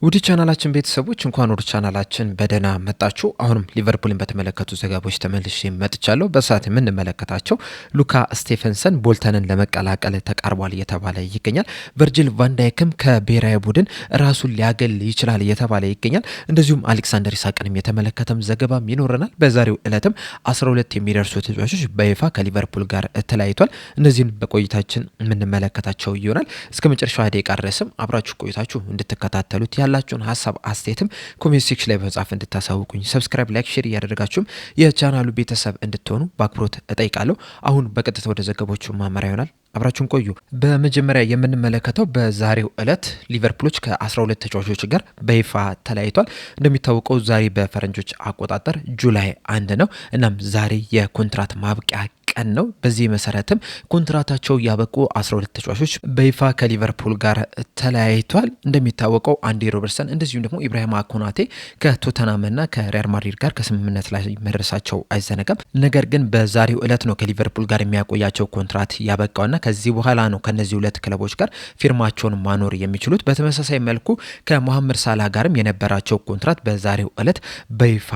ውድ ቻናላችን ቤተሰቦች እንኳን ወደ ቻናላችን በደህና መጣችሁ። አሁንም ሊቨርፑልን በተመለከቱ ዘገባዎች ተመልሼ መጥቻለሁ። በሰዓት የምንመለከታቸው ሉካ ስቴፈንሰን ቦልተንን ለመቀላቀል ተቃርቧል እየተባለ ይገኛል። ቨርጂል ቫንዳይክም ከብሔራዊ ቡድን ራሱን ሊያገል ይችላል እየተባለ ይገኛል። እንደዚሁም አሌክሳንደር ኢሳቅንም የተመለከተም ዘገባም ይኖረናል። በዛሬው ዕለትም 12 የሚደርሱ ተጫዋቾች በይፋ ከሊቨርፑል ጋር ተለያይቷል። እነዚህን በቆይታችን የምንመለከታቸው ይሆናል። እስከ መጨረሻው ደቂቃ ድረስም አብራችሁ ቆይታችሁ እንድትከታተሉት ያላችሁን ሀሳብ አስተያየትም ኮሜንት ሴክሽን ላይ በመጻፍ እንድታሳውቁኝ፣ ሰብስክራይብ፣ ላይክ፣ ሼር እያደረጋችሁም የቻናሉ ቤተሰብ እንድትሆኑ በአክብሮት እጠይቃለሁ። አሁን በቀጥታ ወደ ዘገቦቹ ማመሪያ ይሆናል። አብራችሁን ቆዩ። በመጀመሪያ የምንመለከተው በዛሬው ዕለት ሊቨርፑሎች ከ12 ተጫዋቾች ጋር በይፋ ተለያይቷል። እንደሚታወቀው ዛሬ በፈረንጆች አቆጣጠር ጁላይ 1 ነው። እናም ዛሬ የኮንትራት ማብቂያ ቀን ነው። በዚህ መሰረትም ኮንትራታቸው ያበቁ 12 ተጫዋቾች በይፋ ከሊቨርፑል ጋር ተለያይቷል። እንደሚታወቀው አንዲ ሮበርትሰን እንደዚሁም ደግሞ ኢብራሂማ ኮናቴ ከቶተናምና ከሪያል ማድሪድ ጋር ከስምምነት ላይ መድረሳቸው አይዘነጋም። ነገር ግን በዛሬው ዕለት ነው ከሊቨርፑል ጋር የሚያቆያቸው ኮንትራት ያበቃውና ከዚህ በኋላ ነው ከነዚህ ሁለት ክለቦች ጋር ፊርማቸውን ማኖር የሚችሉት። በተመሳሳይ መልኩ ከመሐመድ ሳላህ ጋርም የነበራቸው ኮንትራት በዛሬው ዕለት በይፋ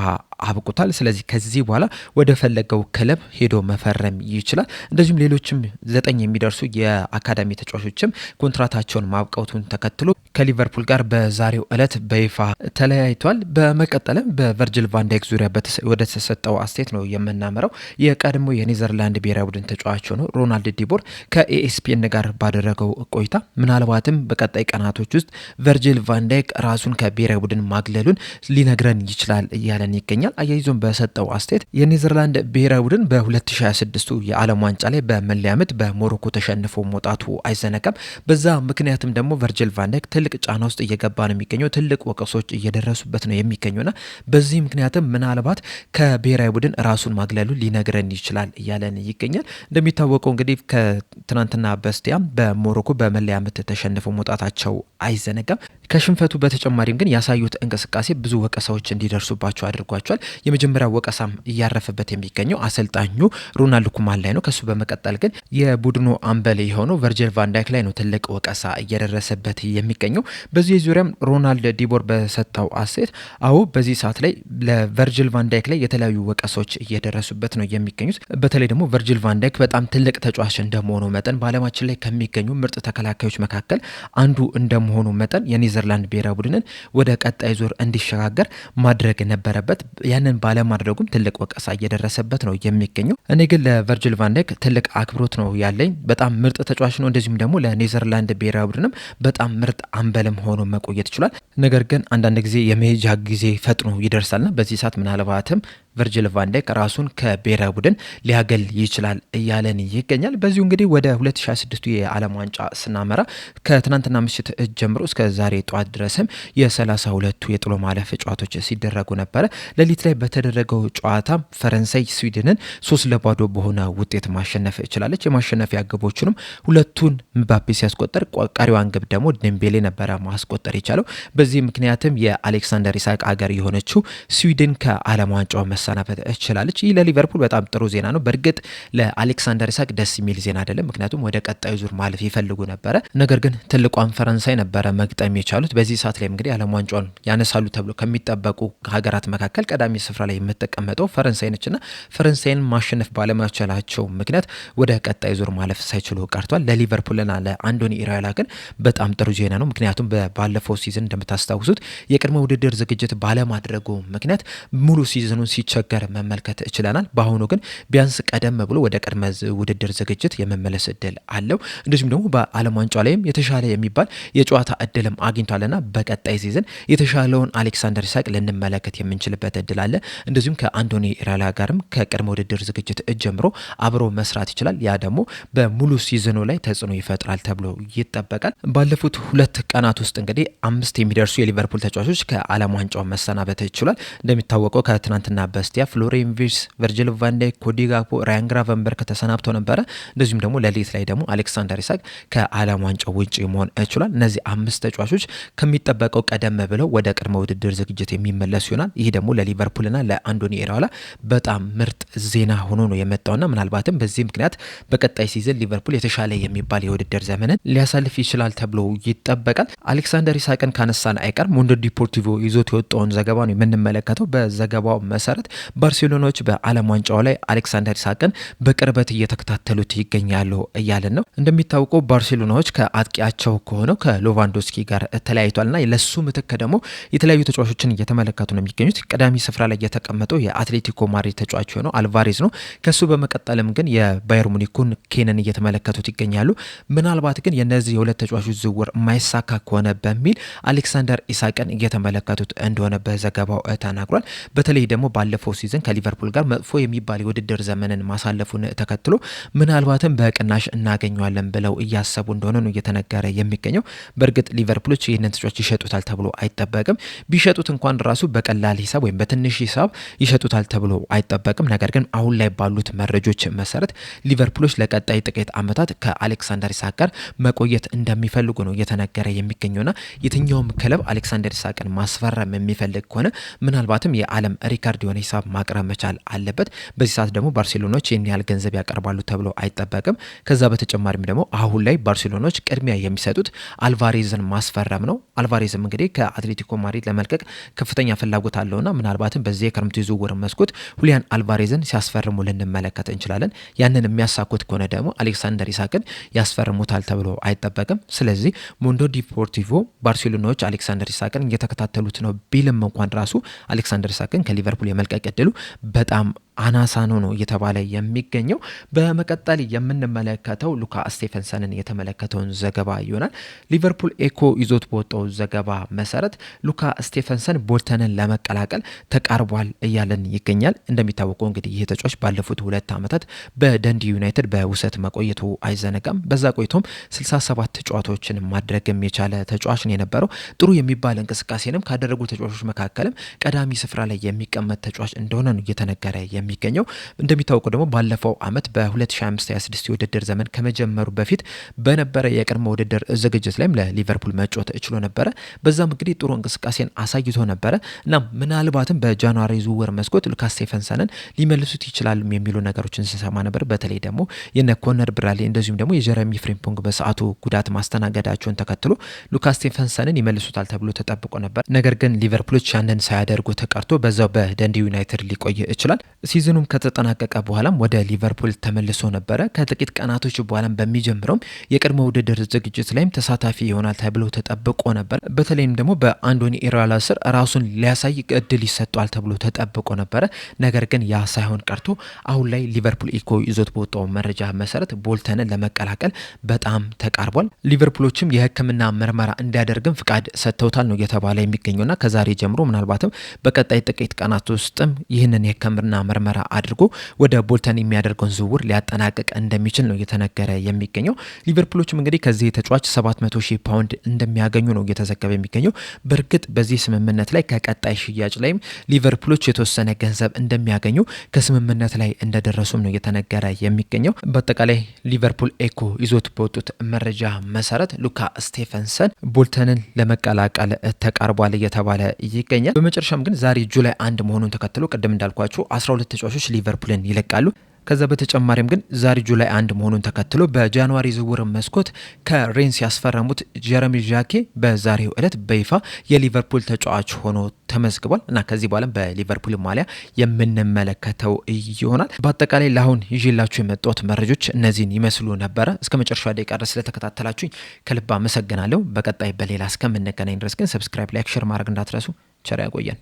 አብቁታል። ስለዚህ ከዚህ በኋላ ወደ ፈለገው ክለብ ሄዶ መፈረም ይችላል። እንደዚሁም ሌሎችም 9 የሚደርሱ የአካዳሚ ተጫዋቾችም ኮንትራታቸውን ማብቃቱን ተከትሎ ከሊቨርፑል ጋር በዛሬው ዕለት በይፋ ተለያይቷል። በመቀጠልም በቨርጂል ቫንዳይክ ዙሪያ ወደ ተሰጠው አስተያየት ነው የምናመራው። የቀድሞ የኔዘርላንድ ብሔራዊ ቡድን ተጫዋች ሆኖ ሮናልድ ዲቦር ከኤኤስፒኤን ጋር ባደረገው ቆይታ ምናልባትም በቀጣይ ቀናቶች ውስጥ ቨርጂል ቫንዳይክ ራሱን ከብሔራዊ ቡድን ማግለሉን ሊነግረን ይችላል እያለን ይገኛል። አያይዞን በሰጠው አስተያየት የኔዘርላንድ ብሔራዊ ቡድን በ2026 የዓለም ዋንጫ ላይ በመለያ ምት በሞሮኮ ተሸንፎ መውጣቱ አይዘነጋም። በዛ ምክንያትም ደግሞ ቨርጂል ቫንዳይክ ትልቅ ጫና ውስጥ እየገባ ነው የሚገኘው። ትልቅ ወቀሶች እየደረሱበት ነው የሚገኙና በዚህ ምክንያትም ምናልባት ከብሔራዊ ቡድን ራሱን ማግለሉ ሊነግረን ይችላል እያለን ይገኛል። እንደሚታወቀው እንግዲህ ከትናንትና በስቲያም በሞሮኮ በመለያ ምት ተሸንፎ መውጣታቸው አይዘነጋም። ከሽንፈቱ በተጨማሪም ግን ያሳዩት እንቅስቃሴ ብዙ ወቀሳዎች እንዲደርሱባቸው አድርጓቸዋል። የመጀመሪያው ወቀሳም እያረፈበት የሚገኘው አሰልጣኙ ሮናልድ ኩማን ላይ ነው። ከሱ በመቀጠል ግን የቡድኑ አምበል የሆነው ቨርጂል ቫንዳይክ ላይ ነው ትልቅ ወቀሳ እየደረሰበት የሚገኘው። በዚህ ዙሪያም ሮናልድ ዲቦር በሰጠው አስተያየት አዎ በዚህ ሰዓት ላይ ለቨርጂል ቫንዳይክ ላይ የተለያዩ ወቀሳዎች እየደረሱበት ነው የሚገኙት። በተለይ ደግሞ ቨርጂል ቫንዳይክ በጣም ትልቅ ተጫዋች እንደመሆኑ መጠን በዓለማችን ላይ ከሚገኙ ምርጥ ተከላካዮች መካከል አንዱ እንደመሆኑ መጠን የኔዘርላንድ ብሔራዊ ቡድንን ወደ ቀጣይ ዙር እንዲሸጋገር ማድረግ ነበረበት። ያንን ባለማድረጉም ትልቅ ወቀሳ እየደረሰበት ነው የሚገኘው። እኔ ግን ለቨርጂል ቫንዳይክ ትልቅ አክብሮት ነው ያለኝ። በጣም ምርጥ ተጫዋች ነው። እንደዚሁም ደግሞ ለኔዘርላንድ ብሔራዊ ቡድንም በጣም ምርጥ አምበልም ሆኖ መቆየት ይችላል። ነገር ግን አንዳንድ ጊዜ የመሄጃ ጊዜ ፈጥኖ ይደርሳልና በዚህ ሰዓት ምናልባትም ቨርጂል ቫንዳይክ ራሱን ከብሔራዊ ቡድን ሊያገል ይችላል እያለን ይገኛል። በዚሁ እንግዲህ ወደ 2026 የዓለም ዋንጫ ስናመራ ከትናንትና ምሽት ጀምሮ እስከ ዛሬ ጠዋት ድረስም የ32ቱ የጥሎ ማለፍ ጨዋታዎች ሲደረጉ ነበረ። ሌሊት ላይ በተደረገው ጨዋታ ፈረንሳይ ስዊድንን 3-0 በሆነ ውጤት ማሸነፍ ችላለች። የማሸነፊያ ግቦቹንም ሁለቱን ምባፔ ሲያስቆጠር ቀሪዋን ግብ ደግሞ ዴምቤሌ ነበረ ማስቆጠር የቻለው። በዚህ ምክንያትም የአሌክሳንደር ኢሳቅ ሀገር የሆነችው ስዊድን ከዓለም ዋንጫው መሰናበት ችላለች። ይህ ለሊቨርፑል በጣም ጥሩ ዜና ነው። በእርግጥ ለአሌክሳንደር ኢሳቅ ደስ የሚል ዜና አይደለም፣ ምክንያቱም ወደ ቀጣዩ ዙር ማለፍ ይፈልጉ ነበረ። ነገር ግን ትልቋን ፈረንሳይ ነበረ መግጠም የቻሉት። በዚህ ሰዓት ላይ እንግዲህ ዓለም ዋንጫውን ያነሳሉ ተብሎ ከሚጠበቁ ሀገራት መካከል ቀዳሚ ስፍራ ላይ የምትቀመጠው ፈረንሳይ ነችና ፈረንሳይን ማሸነፍ ባለመቻላቸው ምክንያት ወደ ቀጣይ ዙር ማለፍ ሳይችሉ ቀርቷል። ለሊቨርፑልና ለአንዶኒ ኢራዮላ ግን በጣም ጥሩ ዜና ነው። ምክንያቱም ባለፈው ሲዝን እንደምታስታውሱት የቅድመ ውድድር ዝግጅት ባለማድረጉ ምክንያት ሙሉ ሲዝኑን ሲቸገር መመልከት ችለናል። በአሁኑ ግን ቢያንስ ቀደም ብሎ ወደ ቅድመ ውድድር ዝግጅት የመመለስ እድል አለው። እንደዚሁም ደግሞ በዓለም ዋንጫ ላይም የተሻለ የሚባል የጨዋታ እድልም አግኝቷልና በቀጣይ ሲዝን የተሻለውን አሌክሳንደር ኢሳቅ ልንመለከት የምንችልበት እድል አለ። እንደዚሁም ከአንዶኒ ኢራዮላ ጋርም ከቅድመ ውድድር ዝግጅት ጀምሮ አብሮ መስራት ይችላል። ያ ደግሞ በሙሉ ሲዝኑ ላይ ተጽዕኖ ይፈጥራል ተብሎ ይጠበቃል። ባለፉት 2 ቀናት ውስጥ እንግዲህ 5 የሚደርሱ የሊቨርፑል ተጫዋቾች ከዓለም ዋንጫው መሰናበት ይችላል። እንደሚታወቀው ከትናንትና በስቲያ ፍሎሪያን ቪርትዝ፣ ቨርጂል ቫን ዳይክ፣ ኮዲ ጋክፖ፣ ራያን ግራቨንበርክ ተሰናብተው ነበረ። እንደዚሁም ደግሞ ሌሊት ላይ ደግሞ አሌክሳንደር ኢሳክ ከዓለም ዋንጫው ውጪ መሆን ችሏል። እነዚህ 5 ተጫዋቾች ከሚጠበቀው ቀደም ብለው ወደ ቅድመ ውድድር ዝግጅት የሚመለሱ ይሆናል። ይህ ደግሞ ለሊቨርፑልና ለአንዶኒ ኢራኦላ በጣም ምርጥ ዜና ሆኖ ነው የመጣውና ምናልባትም በዚህ ምክንያት በቀጣይ ሲዝን ሊቨርፑል የተሻለ የሚባል የውድድር ዘመንን ሊያሳልፍ ይችላል ተብሎ ይጠበቃል። አሌክሳንደር ኢሳክን ካነሳን አይቀር ሞንዶ ዲፖርቲቮ ይዞት የወጣውን ዘገባ ነው የምንመለከተው። በዘገባው መሰረት ባርሴሎናዎች በዓለም ዋንጫው ላይ አሌክሳንደር ኢሳክን በቅርበት እየተከታተሉት ይገኛሉ እያለን ነው። እንደሚታወቀው ባርሴሎናዎች ከአጥቂያቸው ከሆነው ከሎቫንዶስኪ ጋር ተለያይቷልና ለሱ ምትክ ደግሞ የተለያዩ ተጫዋቾችን እየተመለከቱ ነው የሚገኙት። ቀዳሚ ስፍራ ላይ የተቀመጠው የአትሌቲኮ ማድሪድ ተጫዋች የሆነው አልቫሬዝ ነው። ከሱ በመቀጠልም ግን የባየር ሙኒኩን ኬንን እየተመለከቱት ይገኛሉ። ምናልባት ግን የነዚህ የሁለት ተጫዋቾች ዝውውር የማይሳካ ከሆነ በሚል አሌክሳንደር ኢሳክን እየተመለከቱት እንደሆነ በዘገባው ተናግሯል። በተለይ ደግሞ ባለፈው ሲዝን ከሊቨርፑል ጋር መጥፎ የሚባል የውድድር ዘመንን ማሳለፉን ተከትሎ ምናልባትም በቅናሽ እናገኘዋለን ብለው እያሰቡ እንደሆነ ነው እየተነገረ የሚገኘው። በእርግጥ ሊቨርፑሎች ይህንን ተጫዋች ይሸጡታል ተብሎ አይጠበቅም። ቢሸጡት እንኳን ራሱ በቀላል ሂሳብ ወይም በትንሽ ሂሳብ ይሸጡታል ተብሎ አይጠበቅም። ነገር ግን አሁን ላይ ባሉት መረጆች መሰረት ሊቨርፑሎች ለቀጣይ ጥቂት ዓመታት ከአሌክሳንደር ኢሳክ ጋር መቆየት እንደሚፈልጉ ነው እየተነገረ የሚገኘውና የትኛውም ክለብ አሌክሳንደር ኢሳክን ማስፈረም የሚፈልግ ከሆነ ምናልባትም የዓለም ሪካርድ የሆነ ሂሳብ ማቅረብ መቻል አለበት። በዚህ ሰዓት ደግሞ ባርሴሎናዎች ይህን ያህል ገንዘብ ያቀርባሉ ተብሎ አይጠበቅም። ከዛ በተጨማሪም ደግሞ አሁን ላይ ባርሴሎናዎች ቅድሚያ የሚሰጡት አልቫሬዝን ማስፈረም ነው። አልቫሬዝም እንግዲህ ከአትሌቲኮ ማድሪድ ለመልቀቅ ከፍተኛ ፍላጎት አለውና ምናልባትም በዚህ የክረምቱ ዝውውር መስኮት ሁሊያን አልቫሬዝን ሲያስፈርሙ ልንመለከት እንችላለን። ያንን የሚያሳኩት ከሆነ ደግሞ አሌክሳንደር ኢሳክን ያስፈርሙታል ተብሎ አይጠበቅም። ስለዚህ ሞንዶ ዲፖርቲቮ ባርሴሎናዎች አሌክሳንደር ኢሳክን እየተከታተሉት ነው ቢልም እንኳን ራሱ አሌክሳንደር ኢሳክን ከሊቨርፑል የመልቀቅ እድሉ በጣም አናሳ ነው እየተባለ የሚገኘው። በመቀጠል የምንመለከተው ሉካ ስቴፈንሰንን የተመለከተውን ዘገባ ይሆናል። ሊቨርፑል ኤኮ ይዞት በወጣው ዘገባ መሰረት ሉካ ስቴፈንሰን ቦልተንን ለመቀላቀል ተቃርቧል እያለን ይገኛል። እንደሚታወቀው እንግዲህ ይህ ተጫዋች ባለፉት 2 ዓመታት በደንዲ ዩናይትድ በውሰት መቆየቱ አይዘነጋም። በዛ ቆይቶም 67 ጨዋታዎችን ማድረግም የቻለ ተጫዋች ነው የነበረው። ጥሩ የሚባል እንቅስቃሴንም ካደረጉ ተጫዋቾች መካከልም ቀዳሚ ስፍራ ላይ የሚቀመጥ ተጫዋች እንደሆነ ነው እየተነገረ የሚገኘው። እንደሚታወቀው ደግሞ ባለፈው አመት በ2025/26 የውድድር ዘመን ከመጀመሩ በፊት በነበረ የቅድመ ውድድር ዝግጅት ላይም ለሊቨርፑል መጫወት ችሎ ነበረ። በዛም እንግዲህ ጥሩ እንቅስቃሴን አሳይቶ ነበረ እና ምናልባትም በጃንዋሪ ዝውውር መስኮት ሉካ ስቴፈንሰንን ሊመልሱት ይችላሉ የሚሉ ነገሮችን ስንሰማ ነበር። በተለይ ደግሞ የነ ኮነር ብራድሊ እንደዚሁም ደግሞ የጀረሚ ፍሪምፖንግ በሰዓቱ ጉዳት ማስተናገዳቸውን ተከትሎ ሉካ ስቴፈንሰንን ይመልሱታል ተብሎ ተጠብቆ ነበር። ነገር ግን ሊቨርፑሎች ያንን ሳያደርጉ ተቀርቶ በዛው በደንዲ ዩናይትድ ሊቆይ ይችላል። ሲዝኑም ከተጠናቀቀ በኋላም ወደ ሊቨርፑል ተመልሶ ነበረ። ከጥቂት ቀናቶች በኋላም በሚጀምረውም የቅድመ ውድድር ዝግጅት ላይም ተሳታፊ ይሆናል ተብሎ ተጠብቆ ነበር። በተለይም ደግሞ በአንዶኒ ኢራኦላ ስር ራሱን ሊያሳይ እድል ይሰጧል ተብሎ ተጠብቆ ነበረ። ነገር ግን ያ ሳይሆን ቀርቶ አሁን ላይ ሊቨርፑል ኢኮ ይዞት በወጣው መረጃ መሰረት ቦልተንን ለመቀላቀል በጣም ተቃርቧል። ሊቨርፑሎችም የሕክምና ምርመራ እንዲያደርግም ፍቃድ ሰጥተውታል ነው እየተባለ የሚገኘውና ከዛሬ ጀምሮ ምናልባትም በቀጣይ ጥቂት ቀናት ውስጥም ይህንን የሕክምና ምርመራ አድርጎ ወደ ቦልተን የሚያደርገውን ዝውውር ሊያጠናቅቅ እንደሚችል ነው እየተነገረ የሚገኘው። ሊቨርፑሎችም እንግዲህ ከዚህ ተጫዋች 700,000 ፓውንድ እንደሚያገኙ ነው እየተዘገበ የሚገኘው። በእርግጥ በዚህ ስምምነት ላይ ከቀጣይ ሽያጭ ላይም ሊቨርፑሎች የተወሰነ ገንዘብ እንደሚያገኙ ከስምምነት ላይ እንደደረሱም ነው እየተነገረ የሚገኘው። በአጠቃላይ ሊቨርፑል ኤኮ ይዞት በወጡት መረጃ መሰረት ሉካ ስቴፈንሰን ቦልተንን ለመቀላቀል ተቃርቧል እየተባለ ይገኛል። በመጨረሻም ግን ዛሬ ጁላይ 1 መሆኑን ተከትሎ ቅድም እንዳልኳቸው 12 ተጫዋቾች ሊቨርፑልን ይለቃሉ። ከዛ በተጨማሪም ግን ዛሬ ጁላይ 1 መሆኑን ተከትሎ በጃንዋሪ ዝውውር መስኮት ከሬንስ ያስፈረሙት ጀረሚ ዣኬ በዛሬው ዕለት በይፋ የሊቨርፑል ተጫዋች ሆኖ ተመዝግቧል እና ከዚህ በኋላ በሊቨርፑል ማሊያ የምንመለከተው ይሆናል። በአጠቃላይ ለአሁን ይዤላችሁ የመጣሁት መረጃዎች እነዚህን ይመስሉ ነበረ። እስከ መጨረሻ ደቂቃ ድረስ ስለተከታተላችሁኝ ከልብ አመሰግናለሁ። በቀጣይ በሌላ እስከምንገናኝ ድረስ ግን ሰብስክራይብ፣ ላይክ፣ ሼር ማድረግ እንዳትረሱ። ቸር ያቆየን።